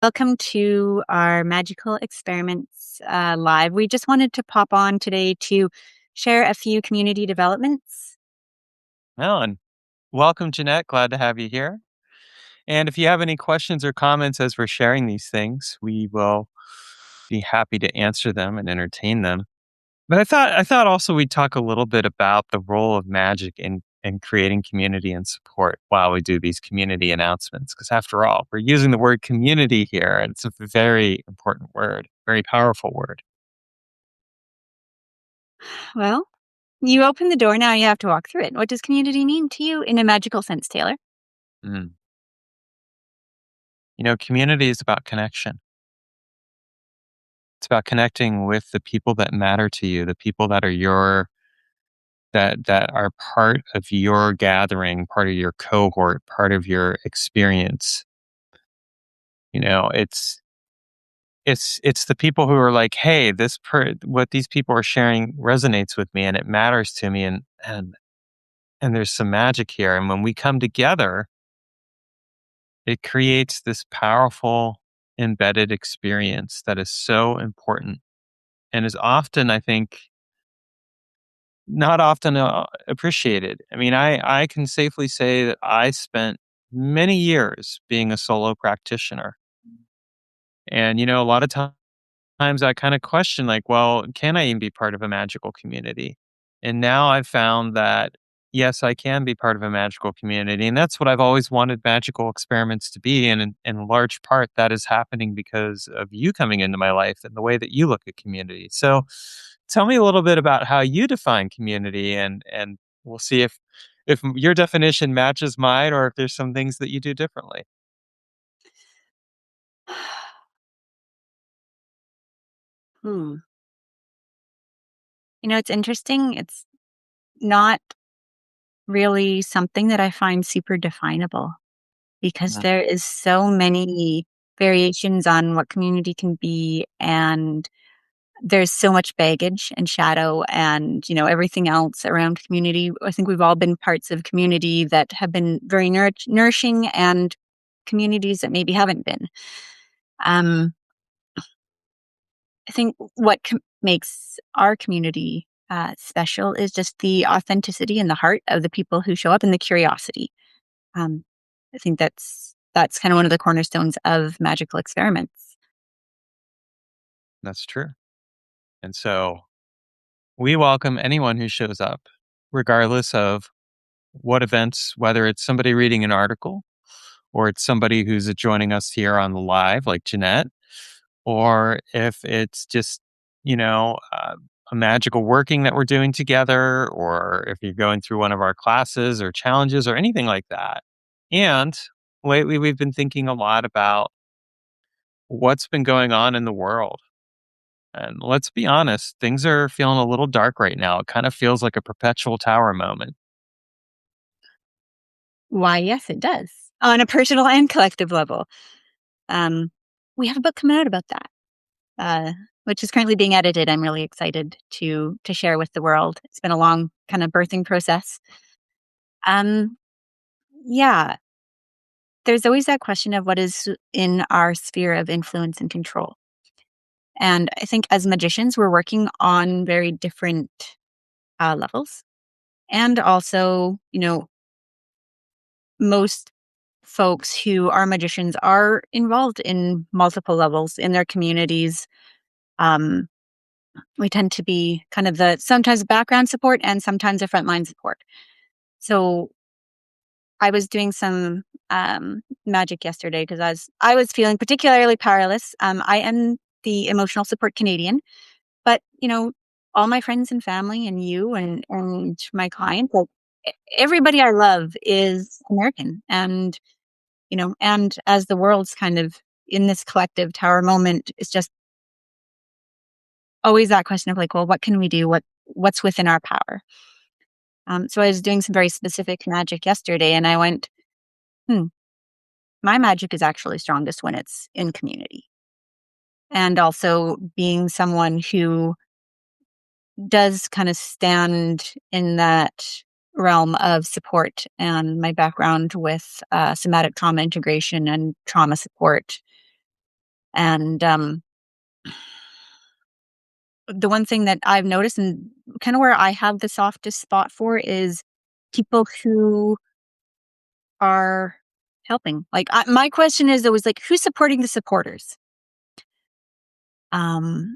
Welcome to our Magical Experiments live. We just wanted to pop on today to share a few community developments. Ellen, welcome, Jeanette. Glad to have you here. And if you have any questions or comments as we're sharing these things, we will be happy to answer them and entertain them. But I thought also we'd talk a little bit about the role of magic in creating community and support while we do these community announcements. Because after all, we're using the word community here, and it's a very important word, very powerful word. Well, you open the door, now you have to walk through it. What does community mean to you in a magical sense, Taylor? Mm. Community is about connection. It's about connecting with the people that matter to you, the people that are that are part of your gathering, part of your cohort, part of your experience. You know, it's the people who are like, "Hey, what these people are sharing resonates with me and it matters to me and there's some magic here." And when we come together, it creates this powerful embedded experience that is so important and is often, I think, not often appreciated. I mean, I can safely say that I spent many years being a solo practitioner. And, a lot of times I kind of question, like, well, can I even be part of a magical community? And now I've found that, yes, I can be part of a magical community. And that's what I've always wanted magical experiments to be. And in large part, that is happening because of you coming into my life and the way that you look at community. So tell me a little bit about how you define community and we'll see if your definition matches mine or if there's some things that you do differently. Hmm. It's interesting. It's not really something that I find super definable because Mhm. there is so many variations on what community can be, and there's so much baggage and shadow and, everything else around community. I think we've all been parts of community that have been very nourishing and communities that maybe haven't been. Um, I think what makes our community special is just the authenticity and the heart of the people who show up and the curiosity. Um, I think that's kind of one of the cornerstones of magical experiments. That's true. And so we welcome anyone who shows up, regardless of what events, whether it's somebody reading an article or it's somebody who's joining us here on the live, like Jeanette, or if it's just, you know, uh, a magical working that we're doing together, or if you're going through one of our classes or challenges or anything like that. And lately, we've been thinking a lot about what's been going on in the world. And let's be honest, things are feeling a little dark right now. It kind of feels like a perpetual tower moment. Why, yes, it does on a personal and collective level. Um, we have a book coming out about that, uh, which is currently being edited. I'm really excited to share with the world. It's been a long kind of birthing process. Um, yeah, there's always that question of what is in our sphere of influence and control. And I think as magicians, we're working on very different levels. And also, most folks who are magicians are involved in multiple levels in their communities. Um, we tend to be kind of the sometimes background support and sometimes the frontline support. So I was doing some magic yesterday because I was feeling particularly powerless. I am the emotional support Canadian, but all my friends and family and you and my clients, like everybody I love is American, and as the world's kind of in this collective tower moment, it's just always that question of like, well, what can we do? What's within our power? So I was doing some very specific magic yesterday, and I went, hmm, my magic is actually strongest when it's in community. And also being someone who does kind of stand in that realm of support and my background with somatic trauma integration and trauma support. And the one thing that I've noticed and kind of where I have the softest spot for is people who are helping. Like, my question is always like, who's supporting the supporters? Um,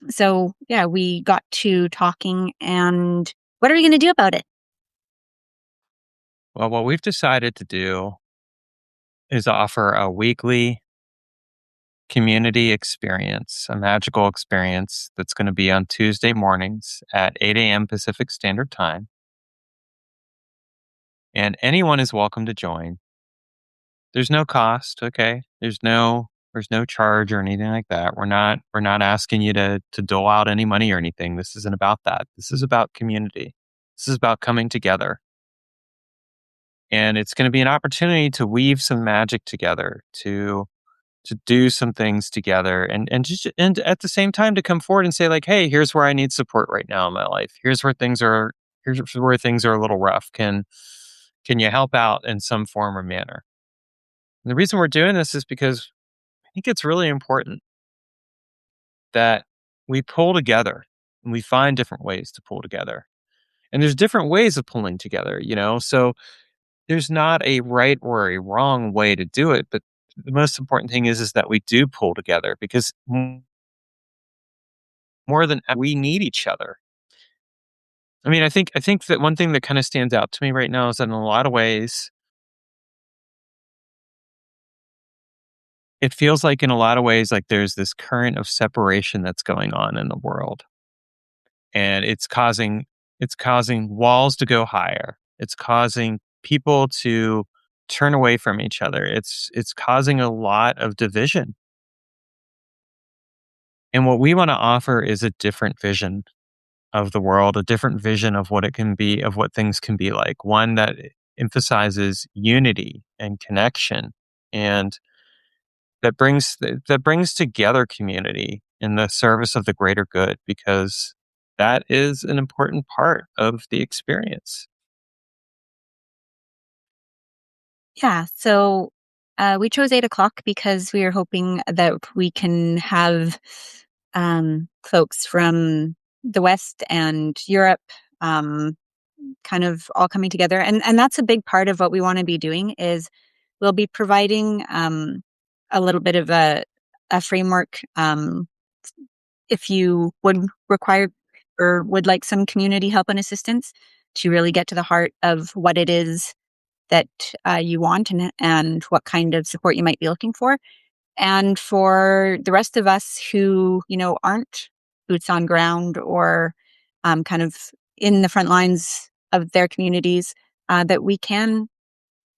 so yeah, we got to talking, and what are we going to do about it? Well, what we've decided to do is offer a weekly community experience, a magical experience that's going to be on Tuesday mornings at 8 a.m. Pacific Standard Time. And anyone is welcome to join. There's no cost, okay? There's no charge or anything like that. We're not asking you to dole out any money or anything. This isn't about that. This is about community. This is about coming together. And it's going to be an opportunity to weave some magic together, to do some things together, and at the same time to come forward and say like, hey, here's where I need support right now in my life. Here's where things are a little rough. Can you help out in some form or manner? And the reason we're doing this is because I think it's really important that we pull together and we find different ways to pull together. And there's different ways of pulling together. So there's not a right or a wrong way to do it, but the most important thing is that we do pull together because more than we need each other. I mean, I think that one thing that kind of stands out to me right now is that in a lot of ways, it feels like in a lot of ways like there's this current of separation that's going on in the world, and it's causing walls to go higher. It's causing people to turn away from each other. It's causing a lot of division. And what we want to offer is a different vision of the world, a different vision of what it can be, of what things can be like. One that emphasizes unity and connection, and that brings together community in the service of the greater good, because that is an important part of the experience. Yeah. So we chose 8 o'clock because we are hoping that we can have folks from the West and Europe um, kind of all coming together, and that's a big part of what we want to be doing. Is we'll be providing a little bit of a framework. If you would require or would like some community help and assistance to really get to the heart of what it is that you want, and what kind of support you might be looking for. And for the rest of us who, aren't boots on ground or kind of in the front lines of their communities, that we can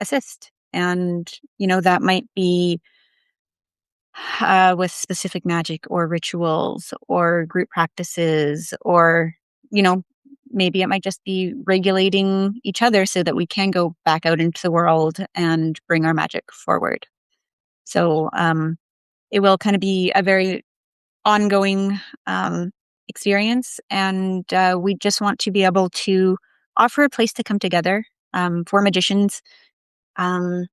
assist. And, that might be with specific magic or rituals or group practices, or, you know, maybe it might just be regulating each other so that we can go back out into the world and bring our magic forward. So it will kind of be a very ongoing experience. And we just want to be able to offer a place to come together for magicians, um,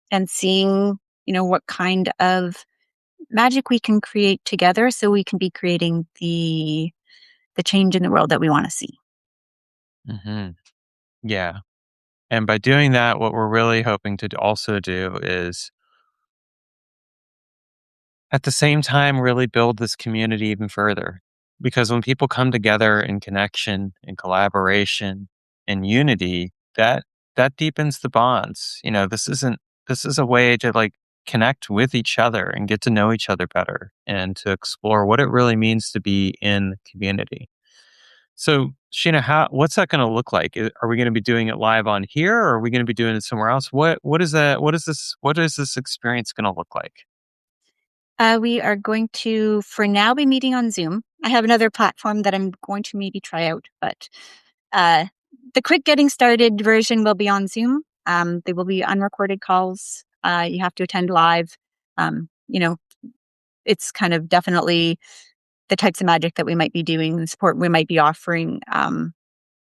and seeing, what kind of magic we can create together so we can be creating the change in the world that we want to see. Hmm. Yeah. And by doing that, what we're really hoping to also do is at the same time really build this community even further. Because when people come together in connection and collaboration and unity, that deepens the bonds. This is a way to like connect with each other and get to know each other better and to explore what it really means to be in community. So, Sheena, what's that going to look like? Are we going to be doing it live on here, or are we going to be doing it somewhere else? What is that? What is this experience going to look like? We are going to, for now, be meeting on Zoom. I have another platform that I'm going to maybe try out, but uh, the quick getting started version will be on Zoom. They will be unrecorded calls. You have to attend live. Um, you know, it's kind of definitely the types of magic that we might be doing, the support we might be offering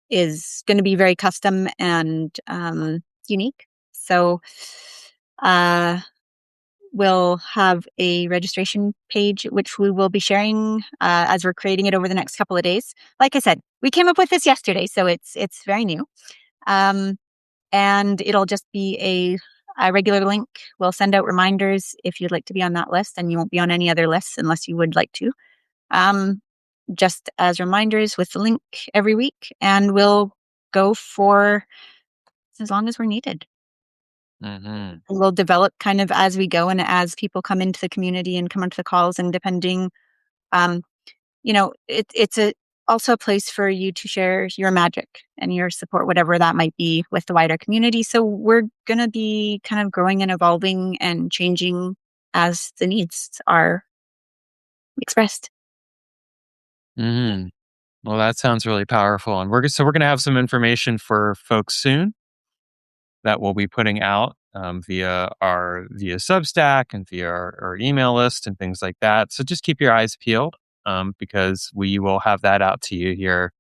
is going to be very custom and unique. So, uh, will have a registration page, which we will be sharing as we're creating it over the next couple of days. Like I said, we came up with this yesterday, so it's very new. Um, and it'll just be a regular link. We'll send out reminders if you'd like to be on that list, and you won't be on any other lists unless you would like to. Um, just as reminders with the link every week, and we'll go for as long as we're needed. Hmm. We'll develop kind of as we go and as people come into the community and come onto the calls, and depending, um, it's also a place for you to share your magic and your support, whatever that might be, with the wider community. So we're going to be kind of growing and evolving and changing as the needs are expressed. Hmm. Well, that sounds really powerful, and we're going to have some information for folks soon that we'll be putting out via Substack and via our email list and things like that. So just keep your eyes peeled, because we will have that out to you here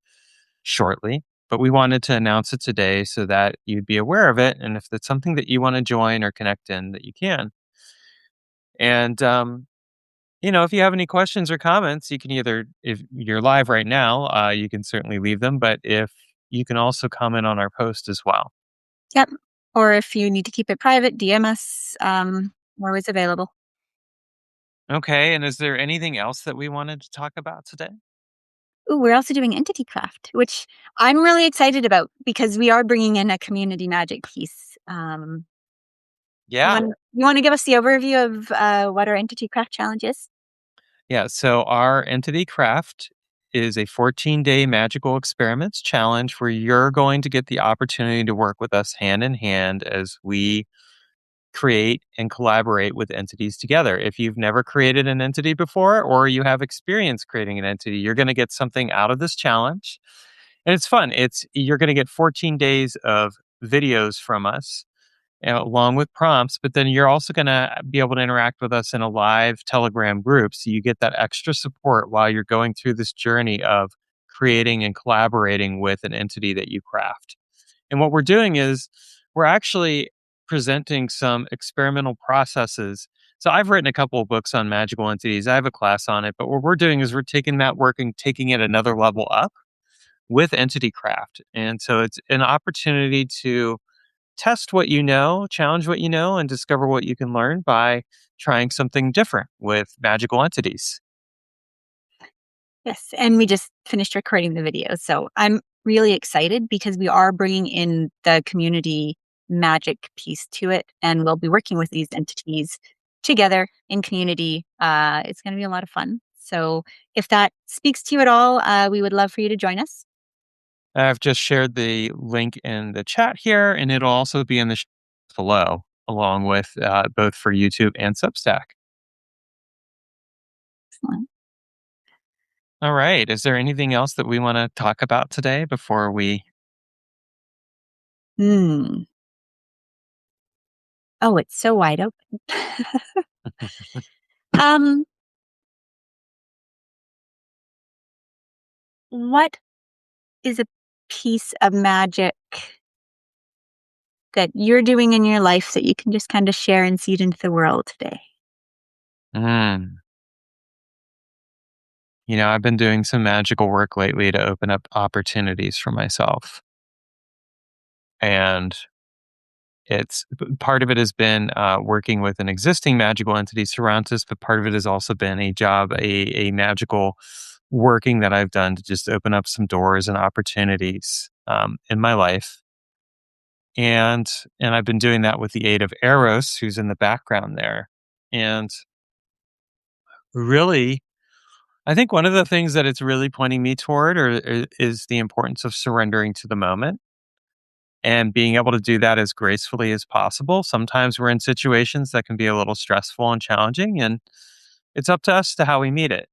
shortly. But we wanted to announce it today so that you'd be aware of it, and if it's something that you want to join or connect in, that you can. And if you have any questions or comments, you can either, if you're live right now, you can certainly leave them. But if you can also comment on our post as well. Yep. Or if you need to keep it private, DM us. We're always available. Okay, and is there anything else that we wanted to talk about today? Ooh, we're also doing entity craft, which I'm really excited about because we are bringing in a community magic piece. Yeah. You want to give us the overview of what our entity craft challenge is? Yeah, so our Entity Craft is a 14-day magical experiments challenge where you're going to get the opportunity to work with us hand in hand as we create and collaborate with entities together. If you've never created an entity before or you have experience creating an entity, you're going to get something out of this challenge. And it's fun. It's You're going to get 14 days of videos from us, along with prompts, but then you're also going to be able to interact with us in a live Telegram group. So you get that extra support while you're going through this journey of creating and collaborating with an entity that you craft. And what we're doing is we're actually presenting some experimental processes. So I've written a couple of books on magical entities. I have a class on it, but what we're doing is we're taking that work and taking it another level up with entity craft. And so it's an opportunity to test what you know, challenge what you know, and discover what you can learn by trying something different with magical entities. Yes, and we just finished recording the video, so I'm really excited because we are bringing in the community magic piece to it, and we'll be working with these entities together in community. It's going to be a lot of fun. So, if that speaks to you at all, we would love for you to join us. I've just shared the link in the chat here, and it'll also be in the below, along with both for YouTube and Substack. Excellent. All right. Is there anything else that we want to talk about today before we? Hmm. Oh, it's so wide open. um, what is a piece of magic that you're doing in your life that you can just kind of share and seed into the world today? Mm. I've been doing some magical work lately to open up opportunities for myself. And part of it has been working with an existing magical entity surrounds us, but part of it has also been a magical working that I've done to just open up some doors and opportunities in my life. And I've been doing that with the aid of Eros, who's in the background there. And really, I think one of the things that it's really pointing me toward is the importance of surrendering to the moment and being able to do that as gracefully as possible. Sometimes we're in situations that can be a little stressful and challenging, and it's up to us to how we meet it.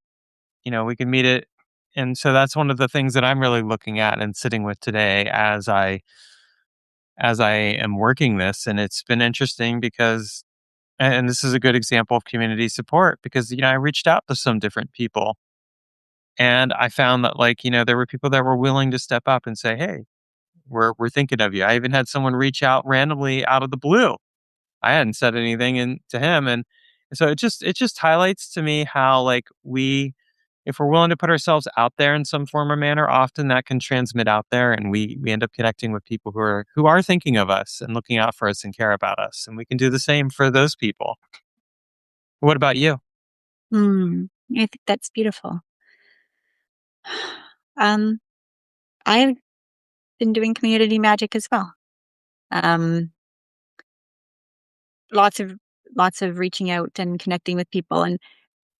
We can meet it. And so that's one of the things that I'm really looking at and sitting with today as I am working this. And it's been interesting because, and this is a good example of community support because, I reached out to some different people and I found that, like, there were people that were willing to step up and say, "Hey, we're thinking of you." I even had someone reach out randomly out of the blue. I hadn't said anything to him, So it just highlights to me how like we if we're willing to put ourselves out there in some form or manner, often that can transmit out there and we end up connecting with people who are thinking of us and looking out for us and care about us. And we can do the same for those people. What about you? Mm, I think that's beautiful. Um, I've been doing community magic as well. Um, lots of lots of reaching out and connecting with people, and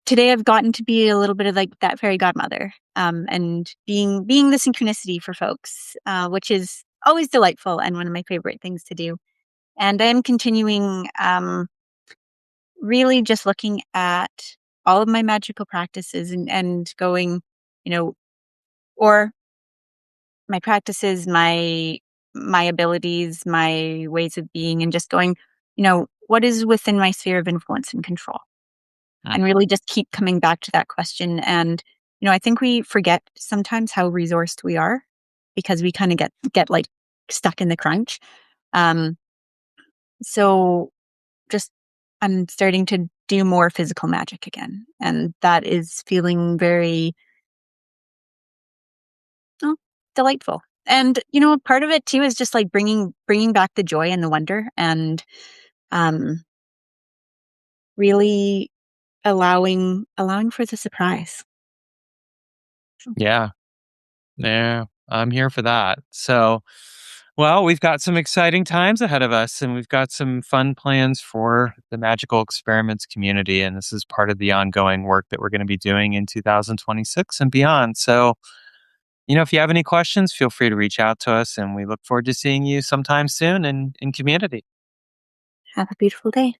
today I've gotten to be a little bit of like that fairy godmother, and being the synchronicity for folks, which is always delightful and one of my favorite things to do. And I'm continuing, really just looking at all of my magical practices and going, you know, or my practices, my abilities, my ways of being, and just going, what is within my sphere of influence and control? Mm. And really just keep coming back to that question. And, I think we forget sometimes how resourced we are because we kind of get like stuck in the crunch. Um, so just I'm starting to do more physical magic again. And that is feeling very oh, delightful. And part of it too is just like bringing back the joy and the wonder, and um, really allowing for the surprise. Yeah. Yeah. I'm here for that. So, well, we've got some exciting times ahead of us and we've got some fun plans for the Magical Experiments community. And this is part of the ongoing work that we're going to be doing in 2026 and beyond. So, if you have any questions, feel free to reach out to us and we look forward to seeing you sometime soon in community. Have a beautiful day.